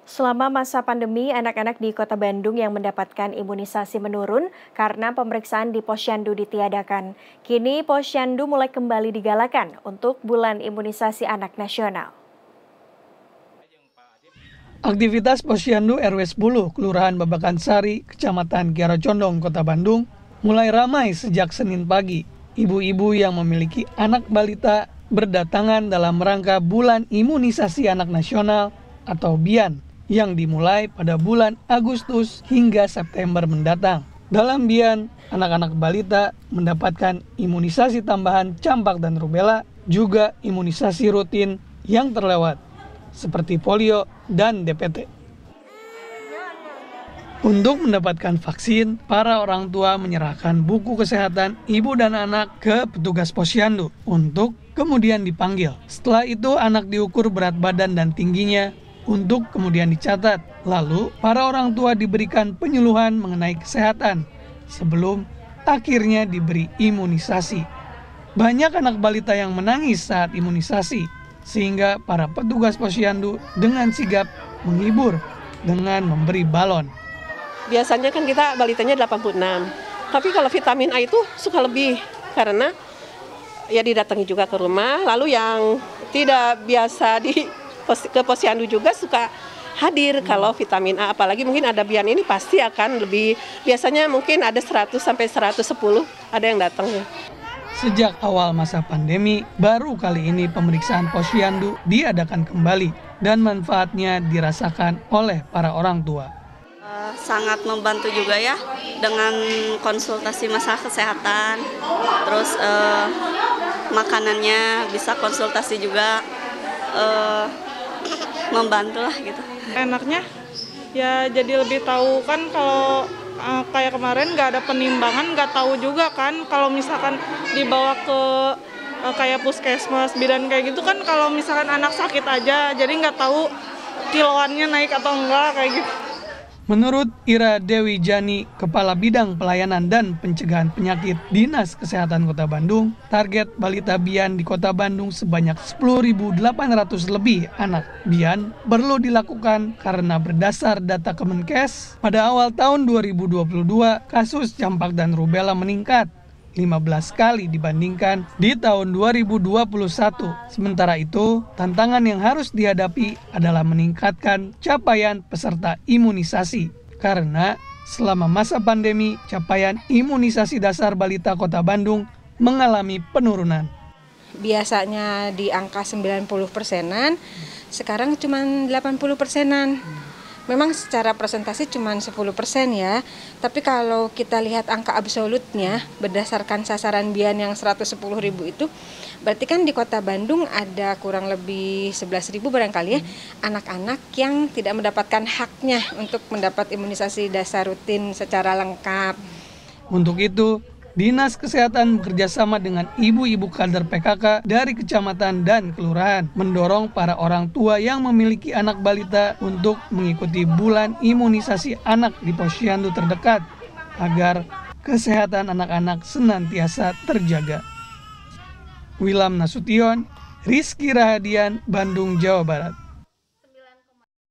Selama masa pandemi, anak-anak di Kota Bandung yang mendapatkan imunisasi menurun karena pemeriksaan di Posyandu ditiadakan. Kini Posyandu mulai kembali digalakan untuk bulan imunisasi anak nasional. Aktivitas Posyandu RW 10, Kelurahan Babakan Sari, Kecamatan Kiara Condong, Kota Bandung, mulai ramai sejak Senin pagi. Ibu-ibu yang memiliki anak balita berdatangan dalam rangka bulan imunisasi anak nasional atau BIAN yang dimulai pada bulan Agustus hingga September mendatang. Dalam BIAN, anak-anak balita mendapatkan imunisasi tambahan campak dan rubella, juga imunisasi rutin yang terlewat, seperti polio dan DPT. Untuk mendapatkan vaksin, para orang tua menyerahkan buku kesehatan ibu dan anak ke petugas Posyandu untuk kemudian dipanggil. Setelah itu, anak diukur berat badan dan tingginya untuk kemudian dicatat. Lalu, para orang tua diberikan penyuluhan mengenai kesehatan sebelum akhirnya diberi imunisasi. Banyak anak balita yang menangis saat imunisasi, sehingga para petugas Posyandu dengan sigap menghibur dengan memberi balon. Biasanya kan kita balitanya 86, tapi kalau vitamin A itu suka lebih karena ya didatangi juga ke rumah, lalu yang tidak biasa ke Posyandu juga suka hadir kalau vitamin A, apalagi mungkin ada BIAN ini pasti akan lebih, biasanya mungkin ada 100 sampai 110 ada yang datang ya. Sejak awal masa pandemi, baru kali ini pemeriksaan Posyandu diadakan kembali dan manfaatnya dirasakan oleh para orang tua. Sangat membantu juga ya dengan konsultasi masalah kesehatan, terus makanannya bisa konsultasi juga, membantu lah gitu. Enaknya ya jadi lebih tahu kan, kalau kayak kemarin nggak ada penimbangan, nggak tahu juga kan kalau misalkan dibawa ke kayak puskesmas, bidan kayak gitu kan, kalau misalkan anak sakit aja jadi nggak tahu kiloannya naik atau enggak kayak gitu. Menurut Ira Dewi Jani, Kepala Bidang Pelayanan dan Pencegahan Penyakit Dinas Kesehatan Kota Bandung, target balita BIAN di Kota Bandung sebanyak 10.800 lebih anak BIAN perlu dilakukan karena berdasar data Kemenkes, pada awal tahun 2022 kasus campak dan rubella meningkat 15 kali dibandingkan di tahun 2021. Sementara itu, tantangan yang harus dihadapi adalah meningkatkan capaian peserta imunisasi. Karena selama masa pandemi, capaian imunisasi dasar balita Kota Bandung mengalami penurunan. Biasanya di angka 90%-an, sekarang cuma 80%-an. Memang secara presentasi cuma 10% ya, tapi kalau kita lihat angka absolutnya berdasarkan sasaran BIAN yang 110.000 itu, berarti kan di Kota Bandung ada kurang lebih 11.000 barangkali ya, anak-anak yang tidak mendapatkan haknya untuk mendapat imunisasi dasar rutin secara lengkap. Untuk itu, Dinas Kesehatan bekerjasama dengan ibu-ibu kader PKK dari kecamatan dan kelurahan mendorong para orang tua yang memiliki anak balita untuk mengikuti bulan imunisasi anak di Posyandu terdekat agar kesehatan anak-anak senantiasa terjaga. Wilam Nasution, Rizky Rahadian, Bandung, Jawa Barat.